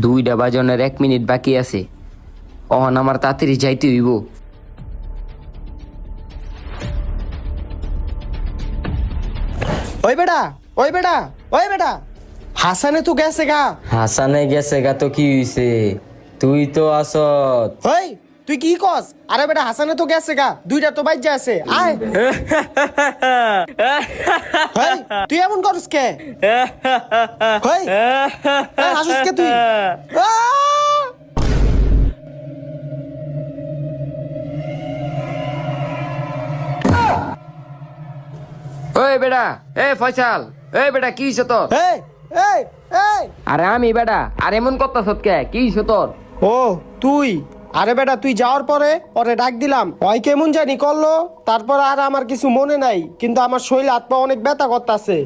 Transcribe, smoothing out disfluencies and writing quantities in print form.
2টা বাজনের 1 মিনিট বাকি আছে। অহন আমার তাড়াতাড়ি যাইতে হইব। ওই বেটা ওই বেটা ওই বেটা, হাসানে তো গেছে গা। হাসানে গেছে গা তো কি হইছে? তুই তো আসত। ওই তুই কি কস? আরে বেটা হাসানে তো গেছে গা, 2টা তো বাইজা আছে, আয়। ওই তুই এমন করস কে? ওই হাসুস কে তুই? ওই বেটা, ফয়সাল, বেটা কি হইছে তোর? এই এই এই, আরে আমি বেটা, আর এমন করতাছত কে? কি হইছে তোর? ও তুই? আরে বেটা তুই যাওয়ার পরে ওরে ডাক দিলাম, ওই কেমন জানি করলো, তারপর আর আমার কিছু মনে নাই, কিন্তু আমার শরীর হাত পা অনেক ব্যথা করতেছে।